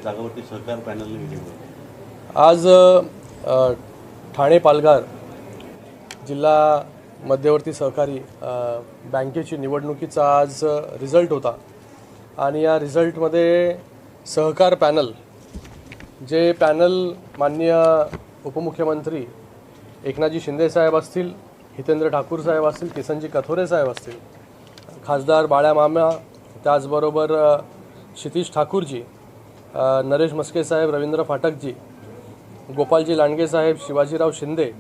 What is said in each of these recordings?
जागावरती सहकार पॅनलने विजय. आज ठाणे पालघर जिल्हा मध्यवर्ती सहकारी बँकेची निवडणुकीचा आज रिझल्ट होता आणि या रिझल्टमध्ये सहकार पॅनल जे पॅनल माननीय उपमुख्यमंत्री एकनाथजी शिंदे साहेब असतील, हितेंद्र ठाकूर साहेब असतील, किसनजी कथोरे साहेब असतील, खासदार बाळा मामा, त्याचबरोबर क्षितिज ठाकूरजी, नरेश मस्के साहेब, रवींद्र फाटकजी, गोपालजी लांडगे साहेब, शिवाजीराव शिंदे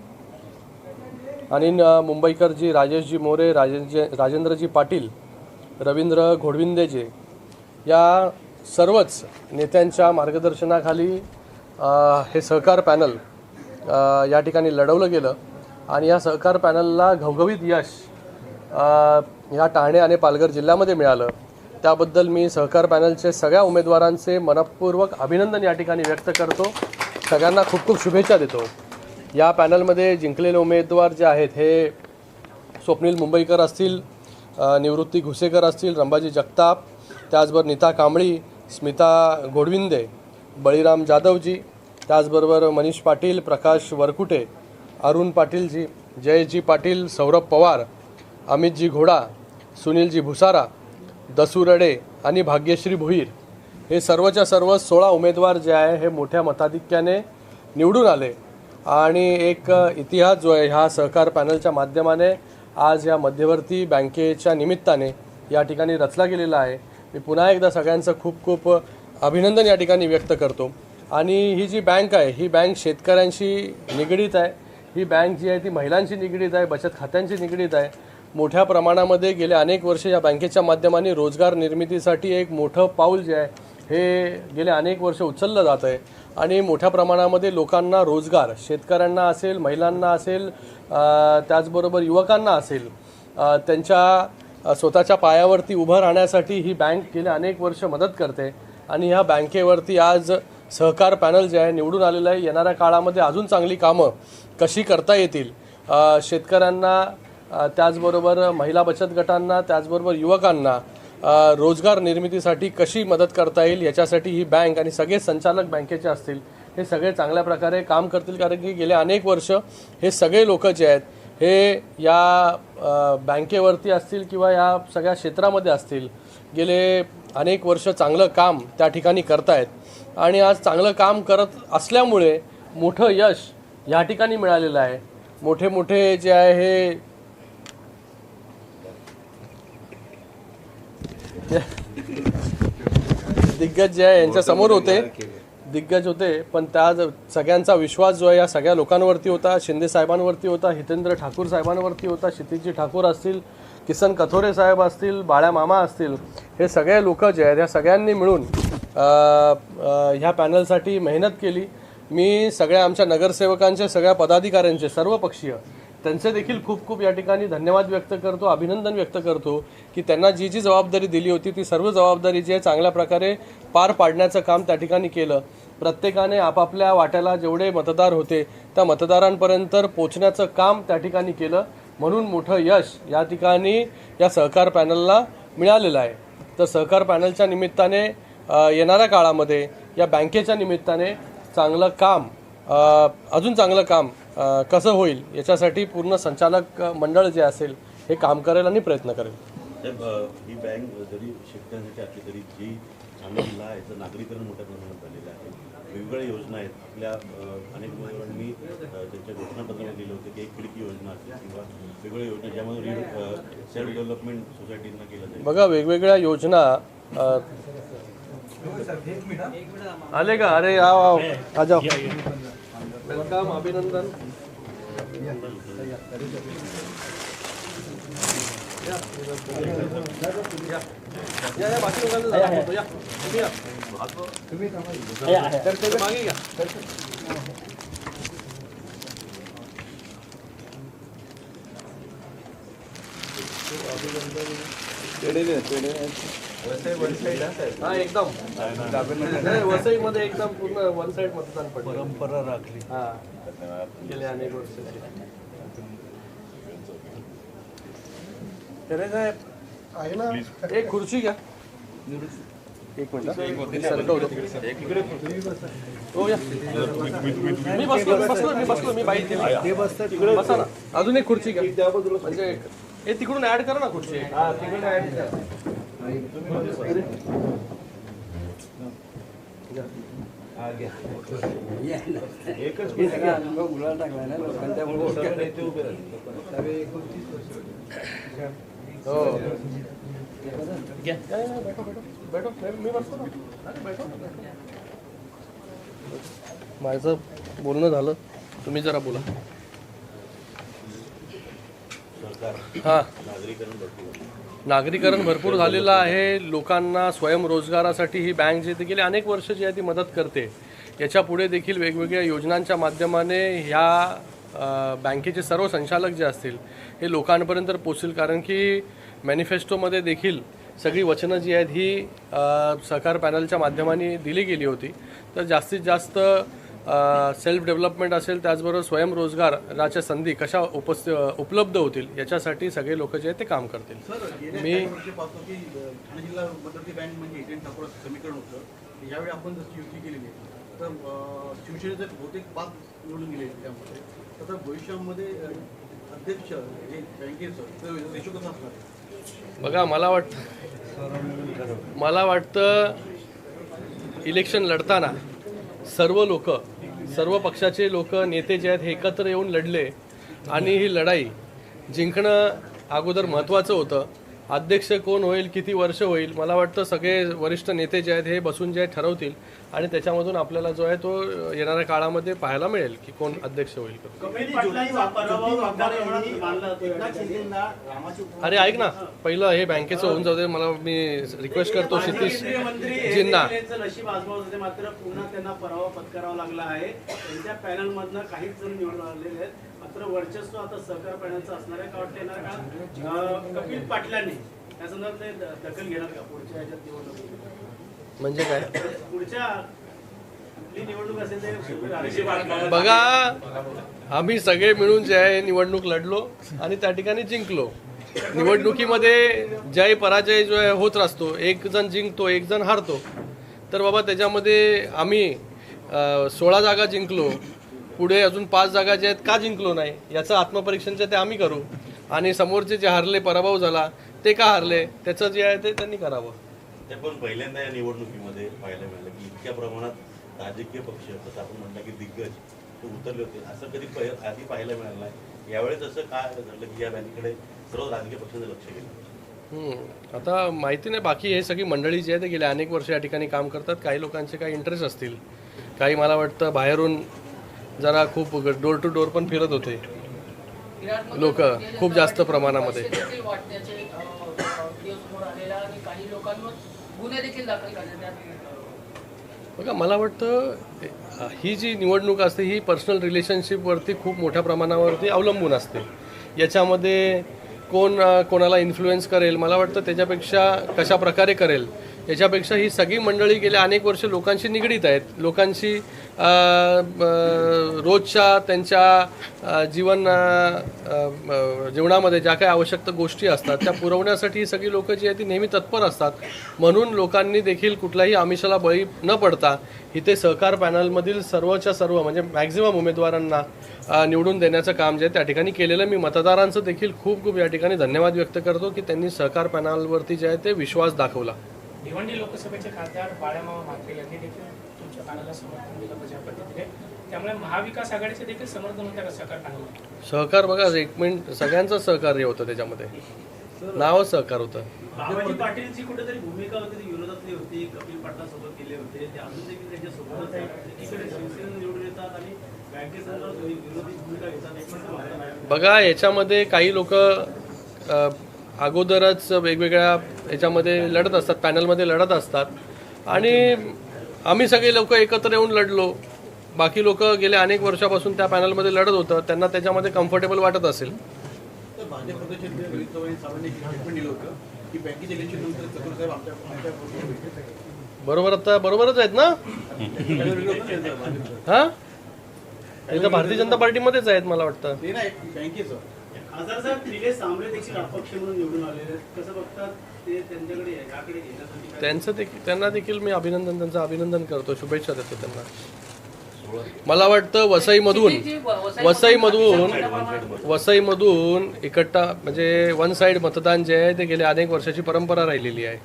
आणि मुंबईकरजी, राजेशजी मोरे, राजेंद्रजी पाटील, रवींद्र घोडविंदेजी या सर्वच नेत्यांच्या मार्गदर्शनाखाली हे सहकार पॅनल या ठिकाणी लढवलं गेलं आणि या सहकार पॅनलला घवघवीत यश या ठाणे आणि पालघर जिल्ह्यामध्ये मिळालं. त्याबद्दल मी सहकार पॅनलचे सगळ्या उमेदवारांचे मनपूर्वक अभिनंदन या ठिकाणी व्यक्त करतो. सगळ्यांना खूप खूप शुभेच्छा देतो. या पॅनलमध्ये जिंकलेले उमेदवार जे आहेत हे स्वप्नील मुंबईकर असतील, निवृत्ती घुसेकर असतील, रंबाजी जगताप, त्याचबरोबर नीता कांबळी, स्मिता घोडविंदे, बळीराम जाधवजी, त्याचबरोबर मनीष पाटील, प्रकाश वरकुटे, अरुण पाटीलजी, जयजी पाटील, सौरभ पवार, अमितजी घोडा, सुनीलजी भुसारा, दसू रडे आणि भाग्यश्री भोईर हे सर्वच्या सर्व 16 उमेदवार जे आहे हे मोठ्या मताधिक्याने निवडून आले आणि एक इतिहास जो आहे ह्या सहकार पॅनलच्या माध्यमाने आज या मध्यवर्ती बँकेच्या निमित्ताने या ठिकाणी रचला गेलेला आहे. मी पुन्हा एकदा सगळ्यांचं खूप खूप अभिनंदन या ठिकाणी व्यक्त करतो. आणि ही जी बँक आहे ही बँक शेतकऱ्यांशी निगडीत आहे. ही बँक जी आहे ती महिलांशी निगडीत आहे, बचत खात्यांशी निगडीत आहे. मोठ्या प्रमाणामध्ये गेले अनेक वर्ष या बँकेच्या माध्यमाने रोजगार निर्मितीसाठी एक मोठं पाऊल जे आहे हे गेले अनेक वर्ष उचललं जात आहे आणि मोठ्या प्रमाणामध्ये लोकांना रोजगार, शेतकऱ्यांना असेल, महिलांना असेल, त्याचबरोबर युवकांना असेल, त्यांच्या स्वतःच्या पायावरती उभं राहण्यासाठी ही बँक गेले अनेक वर्ष मदत करते आणि ह्या बँकेवरती आज सहकार पॅनल जे आहे निवडून आलेलं आहे. येणाऱ्या काळामध्ये अजून चांगली कामं कशी करता येतील, शेतकऱ्यांना, त्याचबरोबर महिला बचत गटांना, त्याचबरोबर युवकांना रोजगार निर्मितीसाठी कशी मदत करता येईल याच्यासाठी ही बँक आणि सगळे संचालक बँकेचे असतील हे सगळे चांगल्या प्रकारे काम करतील. कारण की गेले अनेक वर्ष हे सगळे लोक जे आहेत हे या बँकेवरती असतील किंवा या सगळ्या क्षेत्रामध्ये असतील, गेले अनेक वर्ष चांगलं काम त्या ठिकाणी करतायत आणि आज चांगलं काम करत असल्यामुळे मोठं यश या ठिकाणी मिळालेलं आहे. मोठे जे आहे हे दिग्गज जे आहे यांच्या समोर होते, दिग्गज होते, पण त्या सगळ्यांचा विश्वास जो आहे या सगळ्या लोकांवरती होता. शिंदे साहेबांवरती होता, हितेंद्र ठाकूर साहेबांवरती होता, क्षितिजी ठाकूर असतील, किसन कथोरे साहेब असतील, बाळा मामा असतील, हे सगळे लोक जे आहेत या सगळ्यांनी मिळून ह्या पॅनलसाठी मेहनत केली. मी सगळ्या आमच्या नगरसेवकांचे, सगळ्या पदाधिकाऱ्यांचे, सर्व पक्षीय त्यांचे देखील खूप खूप या ठिकाणी धन्यवाद व्यक्त करतो, अभिनंदन व्यक्त करतो की त्यांना जी जी जबाबदारी दिली होती ती सर्व जबाबदारी जी आहे चांगल्या प्रकारे पार पाडण्याचं काम त्या ठिकाणी केलं. प्रत्येकाने आपापल्या वाट्याला जेवढे मतदार होते त्या मतदारांपर्यंत पोचण्याचं काम त्या ठिकाणी केलं. म्हणून मोठं यश या ठिकाणी या सहकार पॅनलला मिळालेलं आहे. तर सहकार पॅनलच्या निमित्ताने येणाऱ्या काळामध्ये या बँकेच्या निमित्ताने चांगलं काम, अजून चांगलं काम कसं होईल याच्यासाठी पूर्ण संचालक मंडळ जे असेल हे काम करेल आणि प्रयत्न करेल. ही बँक जरी शेतकऱ्यांसाठी असली तरी जी आम्हाला याचं नागरीकरण मोठ्या प्रमाणात झालेलं आहे. वेगवेगळ्या योजना आहेत आपल्या, अनेक उमेदवारांनी त्यांच्या घोषणापत्रामध्ये दिलं होतं की एक खिडकी योजना असेल किंवा वेगवेगळ्या योजना ज्यामध्ये सेल्फ डेव्हलपमेंट सोसायटींना केलं जाईल. बघा वेगवेगळ्या योजना आले का? अरे आ जाओ, वेलकम, अभिनंदन. बाकी लोकांना मागे घ्या. हा एकदम वसईमध्ये एकदम पूर्ण वन साइड मतदान पडलं. परंपरा राखली. हा गेले अनेक वर्षाची. साहेब आहे ना, एक खुर्ची घ्या. एक मिनिट मी सरकवतो. हो या. मी बसलो मी बाईक केली. बसा ना. अजून एक खुर्ची घ्या म्हणजे हे तिकडून ऍड करा ना खुर्ची. हो घ्या. बैठो मी बसतो ना. बैठो. माझं बोलणं झालं, तुम्ही जरा बोला. हां, नागरीकरण भरपूर झालेलं आहे. लोकांना स्वयंरोजगारासाठी ही बँक जी गेली अनेक वर्ष जी आहे ती मदत करते. याच्या पुढे देखील वेगवेगळ्या योजनांच्या माध्यमाने ह्या बँकेचे सर्व संचालक जे असतील हे लोकांपर्यंत पोचतील. कारण की मॅनिफेस्टोमध्ये देखील सगळी वचनं जी आहेत ही सहकार पॅनलच्या माध्यमाने दिली गेली होती. तर जास्तीत जास्त सेल्फ डेव्हलपमेंट असेल, त्याचबरोबर स्वयंरोजगाराच्या संधी कशा उपलब्ध होतील याच्यासाठी सगळे लोक जे आहेत ते काम करतील. मी पाहतो की ठाणे जिल्हा मध्यवर्ती बँक म्हणजे हितेन ठाकूराचं समीकरण होतं. यावेळी आपण जशी युती केलेली आहे तर शिवसेनेचे बहुतेक 5 निवडून गेले त्यामध्ये. तर भविष्यामध्ये अध्यक्ष जे बँकेचं रेशो कसा असणार? बघा, मला वाटतं इलेक्शन लढताना सर्व पक्षाचे लोक नेते जे आहेत हे एकत्र येऊन लढले आणि ही लढाई जिंकणं अगोदर महत्त्वाचं होतं. अध्यक्ष कोण होईल, किती वर्ष होईल, मला वाटतं सगळे वरिष्ठ नेते जे आहेत हे बसून जे ठरवतील आणि त्याच्यामधून आपल्याला जो आहे तो येणाऱ्या काळामध्ये पाहायला मिळेल की कोण अध्यक्ष होईल. अरे ऐक ना, पहिलं हे बँकेचं होऊन जाऊ दे. मी रिक्वेस्ट करतो क्षितिशजींना. नशीब आजमावत होते, मात्र पुन्हा त्यांना पराभव पत्करावा लागला आहे. त्यांच्या पॅनल मधनं काहीच जण निवडून आलेले आहेत. मात्र वर्चस्व आता सहकार पॅनलचं असणार आहे. का वाटतं येणार का कपिल पाटलांनी त्या संदर्भात दखल घेणार का पुढच्या ह्याच्यात निवडणुकीत? म्हणजे काय पुढच्या निवडणूक असेल ते बघा, आम्ही सगळे मिळून जे आहे निवडणूक लढलो आणि त्या ठिकाणी जिंकलो. निवडणुकीमध्ये जय पराजय जो आहे होत असतो. एक जण जिंकतो, एक जण हारतो. तर बाबा त्याच्यामध्ये आम्ही 16 जागा जिंकलो. पुढे अजून 5 जागा ज्या आहेत का जिंकलो नाही याचं आत्मपरीक्षण जे ते आम्ही करू. आणि समोरचे जे हारले, पराभव झाला, ते का हारले त्याचं जे आहे ते त्यांनी करावं. ते पण पहिल्यांदा या निवडणुकीमध्ये पाहायला मिळालं की इतक्या प्रमाणात राजकीय पक्ष, जसं आपण म्हटलं की दिग्गज ते उतरले होते. असं कधी आधी पाहायला मिळालं नाही. यावेळेस असं काय घडलं की या बँकेकडे सर्व राजकीय पक्षांचं लक्ष गेलं? आता माहिती नाही. बाकी हे सगळी मंडळी जी आहे ते गेले अनेक वर्ष या ठिकाणी काम करतात. काही लोकांचे काही इंटरेस्ट असतील, काही मला वाटतं बाहेरून जरा खूप डोर टू डोर पण फिरत होते लोक खूप जास्त प्रमाणामध्ये. बघा, मला वाटतं ही जी निवडणूक असते ही पर्सनल रिलेशनशिपवरती खूप मोठ्या प्रमाणावरती अवलंबून असते. याच्यामध्ये कोण कोणाला इन्फ्लुएन्स करेल, मला वाटतं त्याच्यापेक्षा कशा प्रकारे करेल याच्यापेक्षा ही सगळी मंडळी गेल्या अनेक वर्ष लोकांशी निगडीत आहेत. लोकांशी रोजच्या त्यांच्या जीवनामध्ये ज्या काही आवश्यक गोष्टी असतात त्या पुरवण्यासाठी ही सगळी लोकं जी आहेत ती नेहमी तत्पर असतात. म्हणून लोकांनी देखील कुठल्याही आमिषाला बळी न पडता इथे सहकार पॅनलमधील सर्वच्या सर्व म्हणजे मॅक्झिमम उमेदवारांना निवडून देण्याचं काम जे आहे त्या ठिकाणी केलेलं. मी मतदारांचं देखील खूप या ठिकाणी धन्यवाद व्यक्त करतो की त्यांनी सहकार पॅनलवरती जे आहे ते विश्वास दाखवला. भिवंडी लोकसभेचे खासदार बाळामामा म्हात्रे यांनी देखील तुमच्या पॅनलला समर्थन दिलं पाहिजे पद्धतीने. त्यामुळे महाविकास आघाडीचे देखील समर्थन होतं का सहकार पॅनलला? सहकार बघा, एक मिनिट, सगळ्यांचं सहकार्य होतं त्याच्यामध्ये. नावच सहकार होतं. बाबाजी पाटीलची कुठेतरी भूमिका होती, ती विरोधातली होती. कपिल पाटलांसोबत केले होते ते अजून देखील त्यांच्यासोबतच आहे. एकीकडे शिवसेना निवडून येतात आणि बँकेसंदर्भात विरोधी भूमिका घेतात. बघा, याच्यामध्ये काही लोक अगोदरच वेगवेगळ्या याच्यामध्ये लढत असतात, पॅनलमध्ये लढत असतात आणि आम्ही सगळे लोक एकत्र येऊन लढलो. बाकी लोक गेल्या अनेक वर्षापासून त्या पॅनलमध्ये लढत होतं, त्यांना त्याच्यामध्ये कम्फर्टेबल वाटत असेल. तर भाजप प्रदेशाध्यक्ष रोहित पवार साहेबांनी स्टेटमेंट दिलं होतं की बँकेच्या इलेक्शननंतर चतुर साहेब आमच्या बरोबर, आता बरोबरच आहेत ना? हां, हे तर भारतीय जनता पार्टीमध्येच आहेत मला वाटतं. ते नाही बँकेचं खासदार साहेब निलेश सांबरे देखील अपक्ष म्हणून निवडून आलेले आहेत. कसं बघतात ते त्यांच्याकडे याकडे घेण्यासाठी काय? त्यांना देखील मी त्यांचं अभिनंदन करतो, शुभेच्छा देतो त्यांना. मला वाटतं वसईमधून इकट्ठा म्हणजे वन साईड मतदान जे आहे ते गेले अनेक वर्षाची परंपरा राहिलेली आहे.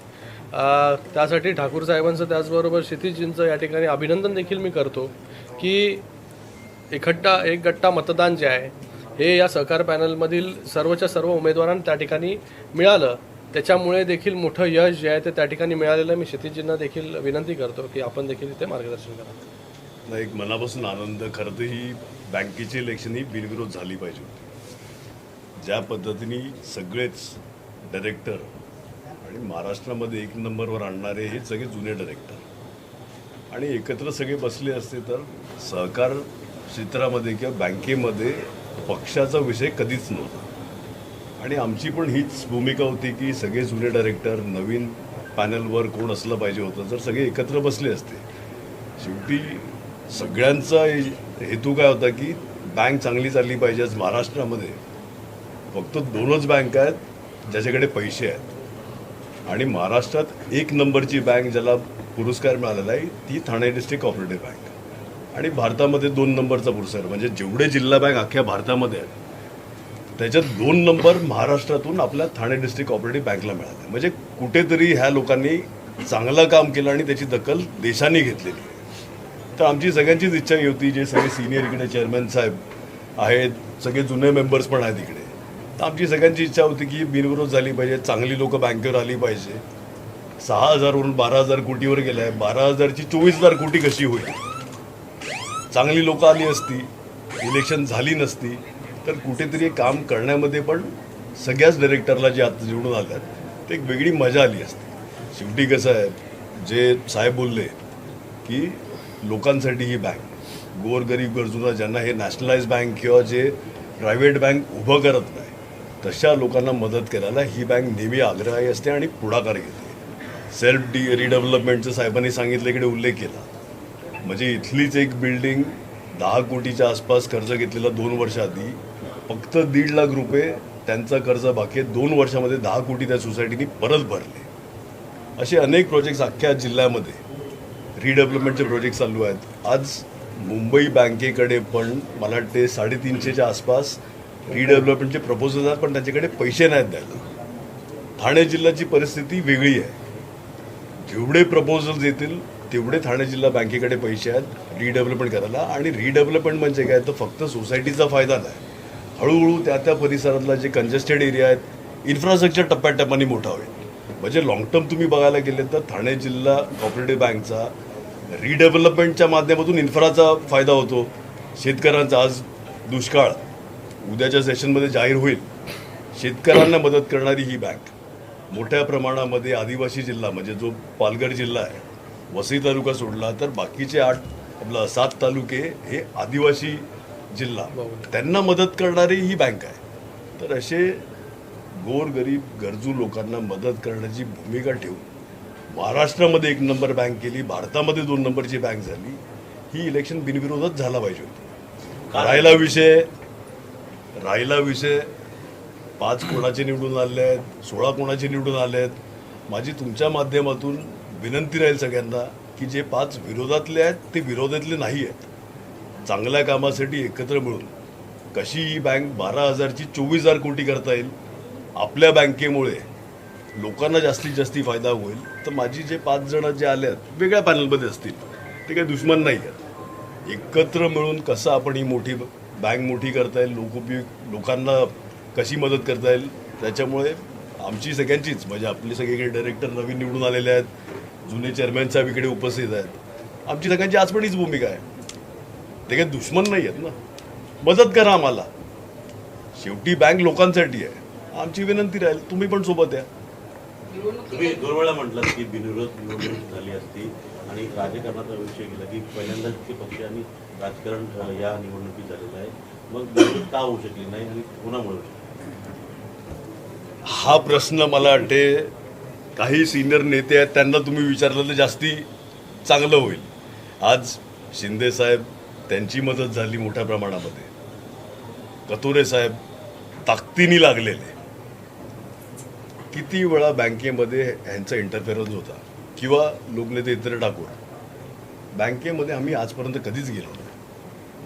त्यासाठी ठाकूर साहेबांचं त्याचबरोबर क्षितिजींचं या ठिकाणी अभिनंदन देखील मी करतो की एक गट्टा मतदान जे आहे हे या सहकार पॅनलमधील सर्वच्या सर्व उमेदवारांना त्या ठिकाणी मिळालं. त्याच्यामुळे देखील मोठं यश जे आहे ते त्या ठिकाणी मिळालेलं. मी क्षितिजींना देखील विनंती करतो की आपण देखील इथे मार्गदर्शन करा. एक मनापासून आनंद. खरं तर ही बँकेची इलेक्शन ही बिनविरोध झाली पाहिजे होती. ज्या पद्धतीने सगळेच डायरेक्टर आणि महाराष्ट्रामध्ये एक नंबरवर आणणारे हे सगळे जुने डायरेक्टर आणि एकत्र सगळे बसले असते तर सहकार क्षेत्रामध्ये किंवा बँकेमध्ये पक्षाचा विषय कधीच नव्हता. आणि आमची पण हीच भूमिका होती की सगळे जुने डायरेक्टर नवीन पॅनलवर कोण असलं पाहिजे होतं. जर सगळे एकत्र बसले असते, शेवटी सगळ्यांचा हेतू काय होता की बँक चांगली चालली पाहिजे. आज महाराष्ट्रामध्ये फक्त 2च बँक आहेत ज्याच्याकडे पैसे आहेत आणि महाराष्ट्रात 1 नंबरची बँक ज्याला पुरस्कार मिळालेला आहे ती ठाणे डिस्ट्रिक्ट कोऑपरेटिव्ह बँक आणि भारतामध्ये 2 नंबरचा पुरस्कार. म्हणजे जेवढे जिल्हा बँक अख्ख्या भारतामध्ये आहेत त्याच्यात 2 नंबर महाराष्ट्रातून आपल्या ठाणे डिस्ट्रिक्ट कोऑपरेटिव्ह बँकला मिळाले. म्हणजे कुठेतरी ह्या लोकांनी चांगलं काम केलं आणि त्याची दखल देशाने घेतलेली आहे. तर आमची सगळ्यांचीच इच्छा ही होती, जे सगळे सिनियर इकडे चेअरमॅन साहेब आहेत, सगळे जुने मेंबर्स पण आहेत इकडे, तर आमची सगळ्यांची इच्छा होती की बिनविरोध झाली पाहिजे, चांगली लोकं बँकेवर आली पाहिजे. 6,000वरून 12,000 कोटीवर गेलं आहे. 12,000ची 24,000 कोटी कशी होईल? चांगली लोकं आली असती, इलेक्शन झाली नसती तर कुठेतरी काम करण्यामध्ये पण सगळ्याच डायरेक्टरला जे आता निवडून आल्यात ते एक वेगळी मजा आली असते. शेवटी कसं आहे, जे साहेब बोलले की लोकांसाठी ही बँक गोरगरीब गरजूंना ज्यांना हे नॅशनलाइज बँक किंवा जे प्रायव्हेट बँक उभं करत नाही तशा लोकांना मदत करायला ही बँक नेहमी आग्रही असते आणि पुढाकार घेते. सेल्फ रिडेव्हलपमेंटचं साहेबांनी सांगितलं, इकडे उल्लेख केला. म्हणजे इथलीच एक बिल्डिंग 10 कोटीच्या आसपास कर्ज घेतलेला 2 वर्ष आधी, फक्त 1.5 लाख रुपये त्यांचा कर्ज बाकी आहे. 2 वर्षामध्ये 10 कोटी त्या सोसायटीनी परत भरले. असे अनेक प्रोजेक्ट्स अख्ख्या जिल्ह्यामध्ये रिडेव्हलपमेंटचे प्रोजेक्ट चालू आहेत. आज मुंबई बँकेकडे पण मला वाटते 350च्या आसपास रिडेव्हलपमेंटचे प्रपोजल्स आहेत, पण त्यांच्याकडे पैसे नाहीत द्यायला. ठाणे जिल्ह्याची परिस्थिती वेगळी आहे. जेवढे प्रपोजल्स येतील तेवढे ठाणे जिल्हा बँकेकडे पैसे आहेत रिडेव्हलपमेंट करायला. आणि रिडेव्हलपमेंट म्हणजे काय, तर फक्त सोसायटीचा फायदा नाही, हळूहळू त्या परिसरातला जे कंजेस्टेड एरिया आहेत इन्फ्रास्ट्रक्चर टप्प्याटप्प्याने मोठा होईल. म्हणजे लॉंग टर्म तुम्ही बघायला गेले तर ठाणे जिल्हा कोऑपरेटिव्ह बँकचा रिडेव्हलपमेंटच्या माध्यमातून इन्फ्राचा फायदा होतो. शेतकऱ्यांचा आज दुष्काळ उद्याच्या सेशनमध्ये जाहीर होईल, शेतकऱ्यांना मदत करणारी ही बँक. मोठ्या प्रमाणामध्ये आदिवासी जिल्हा म्हणजे जो पालघर जिल्हा आहे, वसई तालुका सोडला तर बाकीचे 7 तालुके हे आदिवासी जिल्हा, त्यांना मदत करणारी ही बँक आहे. तर असे गोरगरीब गरजू लोकांना मदत करण्याची भूमिका ठेवून महाराष्ट्रामध्ये 1 नंबर बँक केली, भारतामध्ये 2 नंबरची बँक झाली. ही इलेक्शन बिनविरोधात झाला पाहिजे होती. राहिला विषय 5 कोणाचे निवडून आले आहेत, 16 कोणाचे निवडून आले आहेत. माझी तुमच्या माध्यमातून विनंती राहील सगळ्यांना की जे 5 विरोधातले आहेत ते विरोधातले नाही आहेत. चांगल्या कामासाठी एकत्र मिळून कशी ही बँक 12,000ची 24,000 कोटी करता येईल, आपल्या बँकेमुळे लोकांना जास्तीत जास्त फायदा होईल. तर माझी जे 5 जण जे आले आहेत वेगळ्या पॅनलमध्ये असतील ते काही दुश्मन नाही आहेत. एकत्र मिळून कसं आपण ही मोठी बँक मोठी करता येईल, लोकांना कशी मदत करता येईल, त्याच्यामुळे आमची सगळ्यांचीच म्हणजे आपले सगळीकडे डायरेक्टर नवीन निवडून आलेले आहेत, जुने चेअरमॅन साहेब इकडे उपस्थित आहेत, आमची सगळ्यांची आज पण हीच भूमिका आहे. ते काही दुश्मन नाही आहेत ना, मदत करा आम्हाला. शेवटी बँक लोकांसाठी आहे. आमची विनंती राहील तुम्ही पण सोबत या. तुम्ही 2 वेळा म्हटलं की बिनविरोध निवडणूक झाली असती आणि राजकारणाचा विषय केला की पहिल्यांदाच ते पक्ष आणि राजकारण या निवडणुकीत झालेलं आहे. मग निवडणूक का होऊ शकली नाही आणि कोणामुळे? हा प्रश्न मला वाटते काही सिनियर नेते आहेत त्यांना तुम्ही विचारलं तर जास्ती चांगलं होईल. आज शिंदे साहेब त्यांची मदत झाली मोठ्या प्रमाणामध्ये, कतोरे साहेब ताकदीने लागलेले. किती वेळा बँकेमध्ये ह्यांचा इंटरफेरन्स होता किंवा लोकनेते इतर ठाकूर. बँकेमध्ये आम्ही आजपर्यंत कधीच गेलो नाही.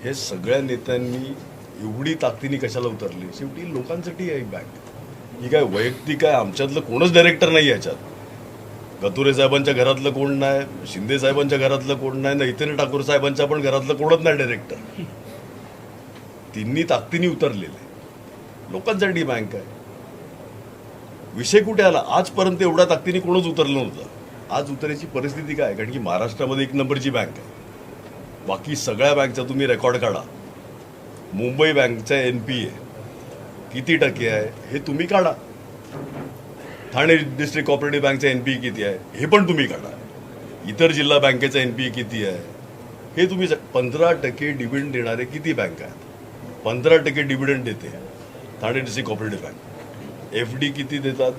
हे सगळ्या नेत्यांनी एवढी ताकदीने कशाला उतरली? शेवटी लोकांसाठी आहे बँक. ही काय वैयक्तिक आहे? आमच्यातलं कोणच डायरेक्टर नाही याच्यात. गतुरे साहेबांच्या घरातलं कोण नाही, शिंदे साहेबांच्या घरातलं कोण नाही, ना इतर ठाकूर साहेबांच्या पण घरातलं कोणच नाही डायरेक्टर. तिन्ही ताकदीने उतरलेले. लोकांसाठी बँक आहे. विषय कुठे आला? आजपर्यंत एवढ्या ताकदीने कोणच उतरलं नव्हतं. आज उतरायची परिस्थिती काय? कारण की महाराष्ट्रामध्ये 1 नंबरची बँक आहे. बाकी सगळ्या बँकचा तुम्ही रेकॉर्ड काढा. मुंबई बँकचा NPA किती टक्के आहे हे तुम्ही काढा. ठाणे डिस्ट्रिक्ट कोऑपरेटिव्ह बँकचा NPA किती आहे हे पण तुम्ही काढा. इतर जिल्हा बँकेचा NPA किती आहे हे तुम्ही 15% डिव्हिडंड देणारे किती बँक आहेत? 15% डिव्हिडंड देते Thane district cooperative bank. FD किती देतात?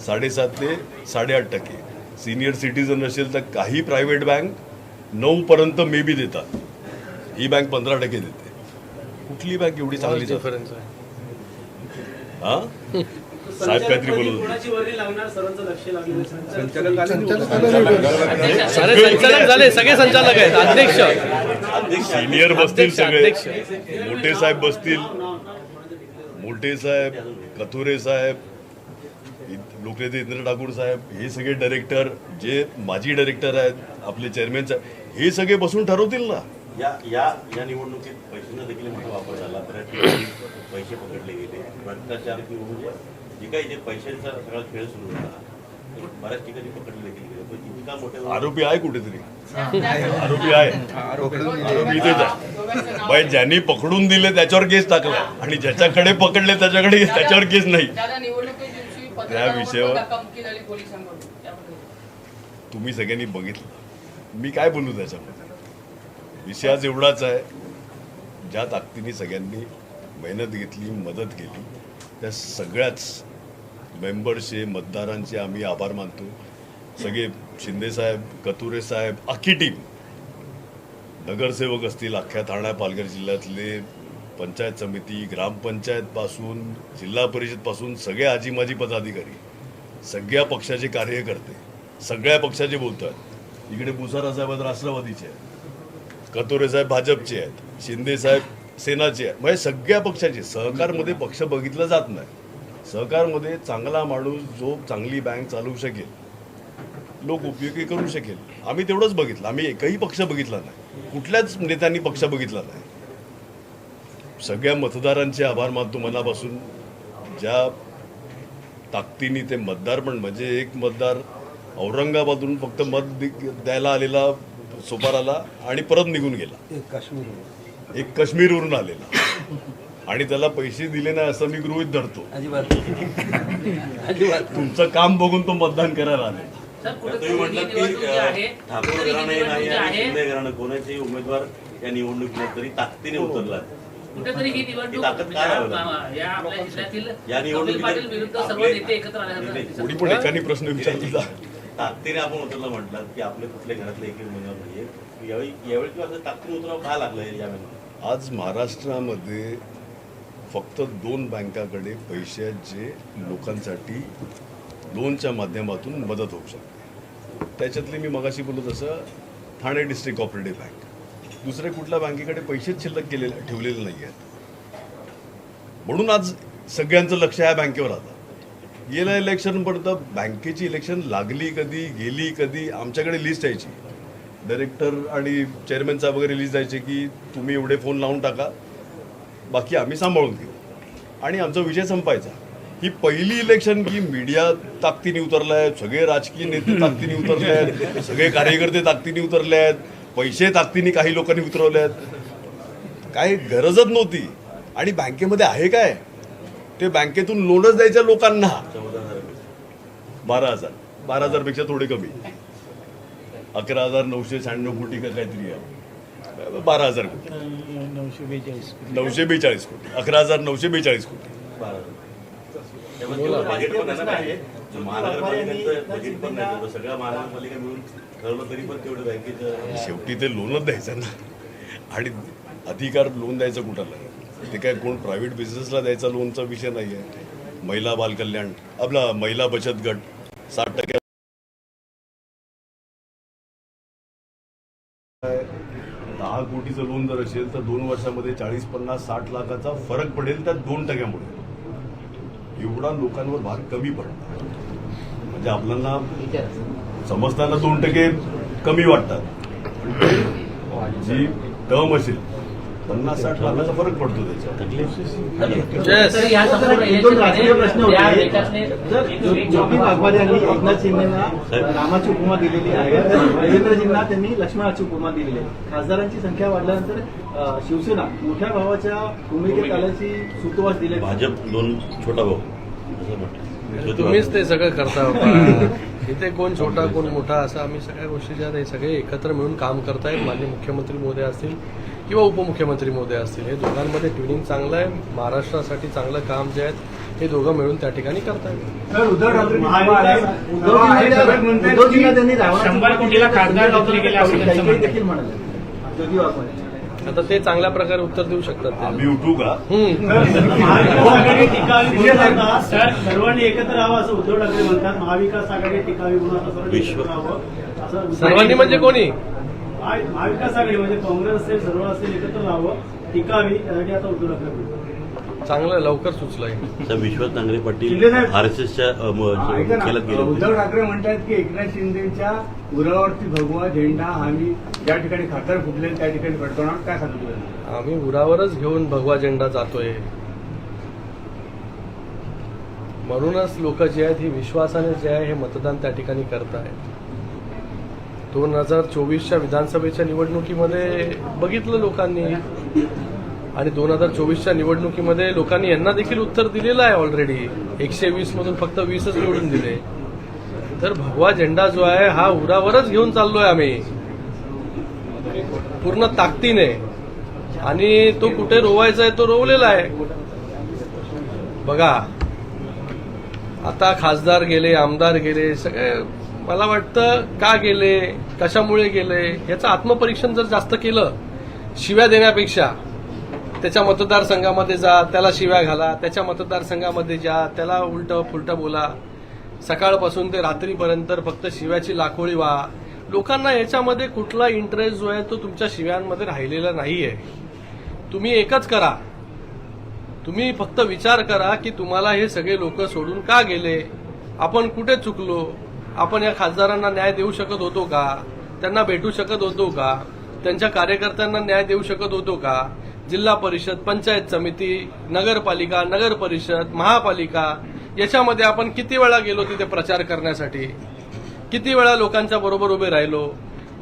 7.5 ते 8.5%. सिनियर सिटीजन असेल तर काही प्रायव्हेट बँक 9% मे बी देतात. ही बँक 15% देते. कुठली बँक एवढी चांगली डिफरन्स आहे. हा साहेब काहीतरी बोलत होते. कोणाची वर्णी लागणार सर्वांचं लक्ष लागलं. सारे संचालक झाले, सगळे संचालक आहेत. अध्यक्ष सिनियर बसतील सगळे. अध्यक्ष. मोठे साहेब बसतील. मोठे साहेब, कथुरे साहेब, लोकनेते इंद्र ठाकूर साहेब, हे सगळे डायरेक्टर, जे माजी डायरेक्टर आहेत, आपले चेअरमॅन साहेब, हे सगळे बसून ठरवतील ना. या निवडणुकीत पैशांचा देखील मोठा वापर झाला. बऱ्याच ठिकाणी पैसे पकडले गेले. भ्रष्टाचार म्हणजे जे काही जे पैशांचा सगळा खेळ सुरू होता बऱ्याच ठिकाणी पकडले देखील गेले. पण इतका मोठ्या आरोपी आहे कुठेतरी. आरोपी आहे. आरोपी इथेच आहे. बाई ज्यांनी पकडून दिले त्याच्यावर केस टाकला आणि ज्याच्याकडे पकडले त्याच्यावर केस नाही. त्या विषयावर तुम्ही सगळ्यांनी बघितलं. मी काय बोलू त्याच्यामध्ये? विषय आज एवढाच आहे. ज्या ताकदीने सगळ्यांनी मेहनत घेतली, मदत केली, त्या सगळ्याच मेंबर्सचे, मतदारांचे आम्ही आभार मानतो. सगळे शिंदेसाहेब, कथुरे साहेब, अख्खी टीम, नगरसेवक असतील अख्ख्या ठाणे पालघर जिल्ह्यातले, पंचायत समिती, ग्रामपंचायतपासून जिल्हा परिषदपासून सगळे आजी माजी पदाधिकारी, सगळ्या पक्षाचे कार्यकर्ते, सगळ्या पक्षाचे बोलतात. इकडे भुसारा साहेब राष्ट्रवादीचे आहेत, कथोरे साहेब भाजपचे आहेत, शिंदे साहेब सेनाचे आहेत. म्हणजे सगळ्या पक्षाचे. सहकारमध्ये पक्ष बघितला जात नाही. सहकारमध्ये चांगला माणूस जो चांगली बँक चालवू शकेल, लोक उपयोगी करू शकेल, आम्ही तेवढंच बघितलं. आम्ही एकही पक्ष बघितला नाही. कुठल्याच नेत्यांनी पक्ष बघितला नाही. सगळ्या मतदारांचे आभार मानतो मनापासून. ज्या ताकदीने ते मतदार पण, म्हणजे एक मतदार औरंगाबादहून फक्त मत द्यायला आलेला सोपाराला आणि परत निघून गेला. एक काश्मीरवरून आलेला आणि त्याला पैसे दिले नाही असं मी गृहीत धरतो. तुमचं काम बघून तो मतदान करायला आलेला. तुम्ही म्हटलं की ठाकूर घराणे नाही आणि शिंदे घराणं कोणाचे उमेदवार या निवडणुकीत तरी ताकदीने उतरला. कुठेतरी ही निवडणूक ताकद काय या आपल्या जिल्ह्यातील या निवडणुकीत पाटील विरुद्ध सर्व नेते एकत्र आल्यानंतर कोणी पण एकाने प्रश्न विचारला. ताकदीने आपण उतरलं म्हटलं की आपले कुठल्या घरातले एक उमेदवार नाहीये. यावेळी किंवा असं ताकदीने उतरावं काय लागलं यावेळी? आज महाराष्ट्रामध्ये फक्त 2 बँकाकडे पैसे आहेत जे लोकांसाठी लोनच्या माध्यमातून मदत होऊ शकते. त्याच्यातले मी मगाशी बोललो तसं ठाणे डिस्ट्रिक्ट कोऑपरेटिव्ह बँक. दुसऱ्या कुठल्या बँकेकडे पैसेच शिल्लक ठेवलेले नाही आहेत. म्हणून आज सगळ्यांचं लक्ष ह्या बँकेवर आलं. गेल्या इलेक्शनपर्यंत बँकेची इलेक्शन लागली कधी, गेली कधी, आमच्याकडे लिस्ट यायची. डायरेक्टर आणि चेअरमॅनचा वगैरे लिस्ट जायचे की तुम्ही एवढे फोन लावून टाका, बाकी आम्ही सांभाळून घेऊ, आणि आमचा विषय संपायचा. ही पहिली इलेक्शन की मीडिया ताकदीने उतरला आहे, सगळे राजकीय नेते ताकदीने उतरले आहेत, सगळे कार्यकर्ते ताकदीने उतरले आहेत, पैसे ताकदीने काही लोकांनी उतरवले आहेत. काही गरजच नव्हती. आणि बँकेमध्ये आहे काय? ते बँकेतून लोनच द्यायच्या लोकांना 12,000 पेक्षा थोडे कमी, 11,996 कोटी का काहीतरी आहे. 12,000 कोटी, 942 कोटी, 11,942 कोटी. बजेट पण आहे. महानगरपालिकेचं बजेट पण नाही. सगळ्या महानगरपालिका मिळून ठरवलं तरी पण तेवढं बँकेचं. शेवटी ते लोनच द्यायचं ना. आणि अधिकार लोन द्यायचं कुठाला? ते काय कोण प्रायव्हेट बिझनेसला द्यायचा लोनचा विषय नाही आहे. महिला बालकल्याण, आपला महिला बचत गट 60% 10 कोटीचं लोन जर असेल तर 2 वर्षामध्ये 40, 50, 60 लाखाचा फरक पडेल त्या 2%मुळे. एवढा लोकांवर भार कमी पडणार. म्हणजे आपल्याला समजताना 2% कमी वाटतात, जी टर्म असेल 50-60 लाखाचा फरक पडतो त्याच्यावर. तर या संपूर्ण इलेक्शनमध्ये या देशातले ज्योती वाघमारे यांनी एकनाथ शिंदेना रामाची उपमा दिलेली आहे, तर देवेंद्रजींना त्यांनी लक्ष्मणाची उपमा दिलेली आहे. खासदारांची संख्या वाढल्यानंतर शिवसेना मोठ्या भावाच्या भूमिकेत आल्याची सुतोवाच दिली. भाजप 2 छोटा भाऊ असं म्हटलं. तुम्हीच ते सगळं करता बाबा. इथे कोण छोटा कोण मोठा असं आम्ही सगळ्या गोष्टी ज्या हे सगळे एकत्र मिळून काम करतायत. माननीय मुख्यमंत्री महोदय असतील किंवा उपमुख्यमंत्री महोदय असतील, हे दोघांमध्ये ट्युनिंग चांगलं आहे. महाराष्ट्रासाठी चांगलं काम जे आहेत हे दोघं मिळून त्या ठिकाणी करतायत. उद्धवजींना त्यांनी 100 कोटीला खासदार घेतले गेले असं त्यांचं म्हणणं आहे. देखील म्हणाले ज्योती वाघमारे. आता ते चांगल्या प्रकारे उत्तर देऊ शकतात ते. आम्ही उठू का? महाविकास आघाडी टिकावी म्हणतात, सर सर्वांनी एकत्र राहावं असं उद्धव ठाकरे म्हणतात. महाविकास आघाडी टिकावी म्हणून आता सर्वांनी एकत्र राहावं असं सर्वांनी म्हणजे कोणी? महाविकास आघाडी म्हणजे काँग्रेस असेल, सर्व असेल, एकत्र राहावं टिकावी यासाठी आता उद्धव ठाकरे म्हणतात. चांगलं लवकर सुचलंय. तर विश्वास नांगरे पाटील शिंदे साहेब, आरएसएसच्या केल्यात गेले होते. उद्धव ठाकरे म्हणतात की एकनाथ शिंदेच्या उरावरती भगवा झेंडा आम्ही ज्या ठिकाणी खातर फुटले त्या ठिकाणी फडकवणार. काय सांगतो? आम्ही उरावरच घेऊन भगवा झेंडा जातोय. म्हणूनच लोक जे आहेत ही विश्वासाने जे आहे हे मतदान त्या ठिकाणी करतायत. 2024च्या विधानसभेच्या निवडणुकीमध्ये बघितलं लोकांनी, आणि 2024च्या निवडणुकीमध्ये लोकांनी यांना देखील उत्तर दिलेलं आहे. ऑलरेडी 120 मधून फक्त 20च निवडून दिले. तर भगवा झेंडा जो आहे हा उरावरच घेऊन चाललोय आम्ही पूर्ण ताकदीने, आणि तो कुठे रोवायचा आहे तो रोवलेला आहे. बघा आता खासदार गेले, आमदार गेले, सगळे मला वाटतं का गेले, कशामुळे गेले याचं आत्मपरीक्षण जर जास्त केलं, शिव्या देण्यापेक्षा त्याच्या मतदारसंघामध्ये जा, त्याला शिव्या घाला, त्याच्या मतदारसंघामध्ये जा, त्याला उलटं फुलटं बोला, सकाळपासून ते रात्रीपर्यंत फक्त शिव्याची लाखोळी व्हा. लोकांना याच्यामध्ये कुठला इंटरेस्ट जो आहे तो तुमच्या शिव्यांमध्ये राहिलेला नाहीये. तुम्ही एकच करा, तुम्ही फक्त विचार करा की तुम्हाला हे सगळे लोक सोडून का गेले, आपण कुठे चुकलो, आपण या खासदारांना न्याय देऊ शकत होतो का, त्यांना भेटू शकत होतो का, त्यांच्या कार्यकर्त्यांना न्याय देऊ शकत होतो का. जिल्हा परिषद, पंचायत समिती, नगरपालिका, नगर परिषद, महापालिका याच्यामध्ये आपण किती वेळा गेलो तिथे प्रचार करण्यासाठी, किती वेळा लोकांच्या बरोबर उभे राहिलो,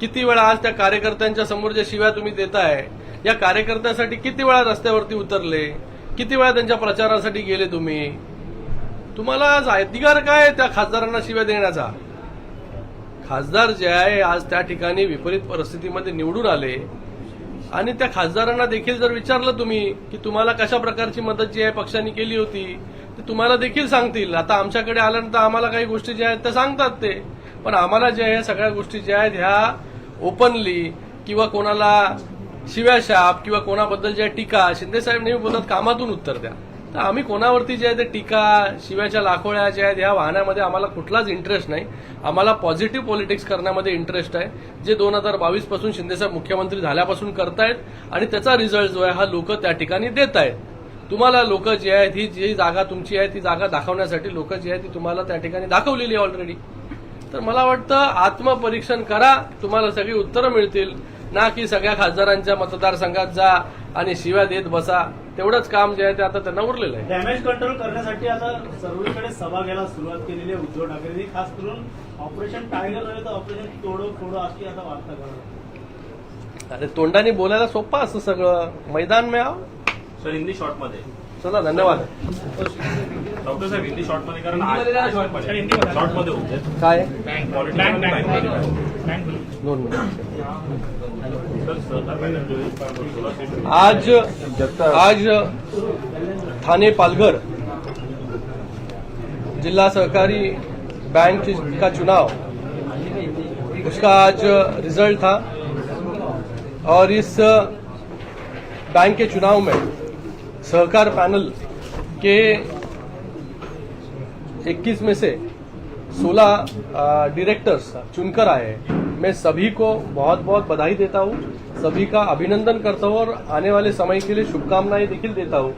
किती वेळा आज त्या कार्यकर्त्यांच्या समोर ज्या शिव्या तुम्ही देताय या कार्यकर्त्यांसाठी किती वेळा रस्त्यावरती उतरले, किती वेळा त्यांच्या प्रचारासाठी गेले तुम्ही. तुम्हाला आज अधिकार काय त्या खासदारांना शिव्या देण्याचा. खासदार जे आहे आज त्या ठिकाणी विपरीत परिस्थितीमध्ये निवडून आले, आणि त्या खासदारांना देखील जर विचारलं तुम्ही की तुम्हाला कशा प्रकारची मदत जी आहे पक्षाने केली होती ते तुम्हाला देखील सांगतील. आता आमच्याकडे आल्यानंतर आम्हाला काही गोष्टी ज्या आहेत त्या सांगतात ते, पण आम्हाला ज्या ह्या सगळ्या गोष्टी ज्या आहेत ह्या ओपनली किंवा कोणाला शिव्याशाप किंवा कोणाबद्दल ज्या टीका, शिंदेसाहेब नेहमी बोलतात कामातून उत्तर द्या. तर आम्ही कोणावरती जे आहे ते टीका, शिव्याच्या लाखोळ्या ज्या आहेत ह्या वाहण्यामध्ये आम्हाला कुठलाच इंटरेस्ट नाही. आम्हाला पॉझिटिव्ह पॉलिटिक्स करण्यामध्ये इंटरेस्ट आहे, जे 2022 पासून शिंदेसाहेब मुख्यमंत्री झाल्यापासून करतायत, आणि त्याचा रिझल्ट जो आहे हा लोक त्या ठिकाणी देत आहेत. तुम्हाला लोक जी आहेत ही जी जागा तुमची आहे ती जागा दाखवण्यासाठी लोक जी आहेत ती तुम्हाला त्या ठिकाणी दाखवलेली आहे ऑलरेडी. तर मला वाटतं आत्मपरीक्षण करा, तुम्हाला सगळी उत्तरं मिळतील, ना की सगळ्या खासदारांच्या मतदारसंघात जा आणि शिव्या देत बसा. तेवढंच काम जे आहे ते आता त्यांना उरलेलं आहे. डॅमेज कंट्रोल करण्यासाठी आता सर्वीकडे सभा घ्यायला सुरुवात केलेली आहे उद्धव ठाकरेंनी. खास करून ऑपरेशन टायगर नव्हे तर ऑपरेशन तोडो फोडो अशी आता वार्ता करणार. अरे तोंडाने बोलायला सोपं असतं सगळं, मैदान में आओ. सर हिंदी शॉर्ट मध्ये. चला धन्यवाद. डॉक्टर साहेब हिंदी शॉर्ट मध्ये, कारण शॉर्ट मध्ये होते काय दोन 2 मिनिट. आज ठाणे पालघर जिला सहकारी बैंक का चुनाव, उसका आज रिजल्ट था, और इस बैंक के चुनाव में सहकार पैनल के 21 में से 16 डायरेक्टर्स चुनकर आए हैं। मैं सभी को बहुत बहुत बधाई देता हूं, सभी का अभिनंदन करता हूं और आने वाले समय के लिए शुभकामनाएं देखिल देता हूं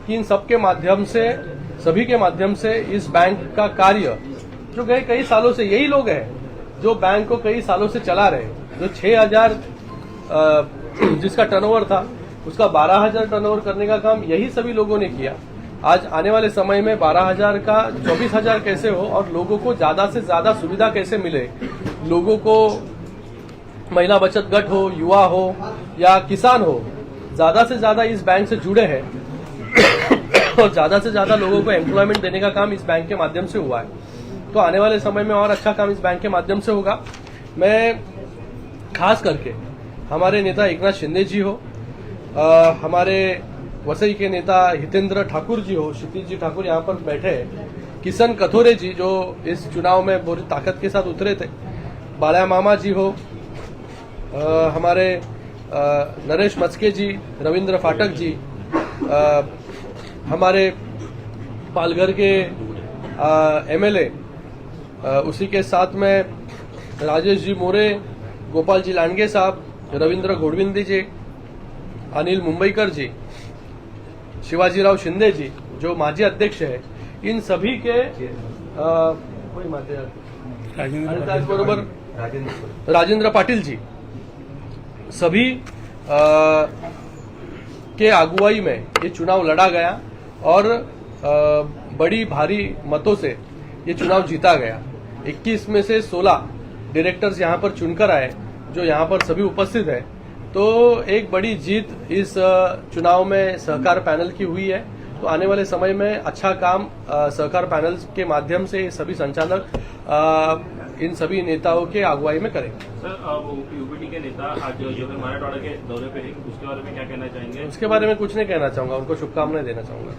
कि इन सबके माध्यम से, सभी के माध्यम से इस बैंक का कार्य जो गए कई सालों से, यही लोग हैं जो बैंक को कई सालों से चला रहे हैं, जो 6,000 जिसका टर्नओवर था उसका 12,000 टर्नओवर करने का काम यही सभी लोगों ने किया। आज आने वाले समय में 12,000 का 24,000 कैसे हो और लोगों को ज्यादा से ज्यादा सुविधा कैसे मिले, लोगों को महिला बचत गट हो, युवा हो या किसान हो, ज्यादा से ज्यादा इस बैंक से जुड़े हैं और ज्यादा से ज्यादा लोगों को एम्प्लॉयमेंट देने का काम इस बैंक के माध्यम से हुआ है। तो आने वाले समय में और अच्छा काम इस बैंक के माध्यम से होगा। मैं खास करके हमारे नेता एकनाथ शिंदे जी हो, हमारे वसई के नेता हितेंद्र ठाकुर जी हो, क्षितिज जी ठाकुर यहाँ पर बैठे हैं, किशन कथोरे जी जो इस चुनाव में पूरी ताकत के साथ उतरे थे, बाला मामा जी हो, हमारे नरेश मस्के जी, रविंद्र फाटक जी, हमारे पालघर के एमएलए, उसी के साथ में राजेश जी मोरे, गोपाल जी लांडगे साहब, रविंद्र घोड़विंदी जी, अनिल मुंबईकर जी, शिवाजीराव शिंदे जी जो माजी अध्यक्ष है, इन सभी के त्याचबरोबर राजेंद्र पाटिल जी, सभी के अगुवाई में ये चुनाव लड़ा गया और बड़ी भारी मतों से ये चुनाव जीता गया। 21 में से 16 डायरेक्टर्स यहाँ पर चुनकर आए जो यहाँ पर सभी उपस्थित हैं। तो एक बड़ी जीत इस चुनाव में सहकार पैनल की हुई है। तो आने वाले समय में अच्छा काम सहकार पैनल के माध्यम से सभी संचालक इन सभी नेताओं के अगुवाई में करेंगे। सर, यूपीटी के नेता आज जो है मराठवाड़ा के दौरे पे है, उसके बारे में क्या कहना चाहेंगे? उसके बारे में कुछ नहीं कहना चाहूंगा, उनको शुभकामनाएं देना चाहूंगा।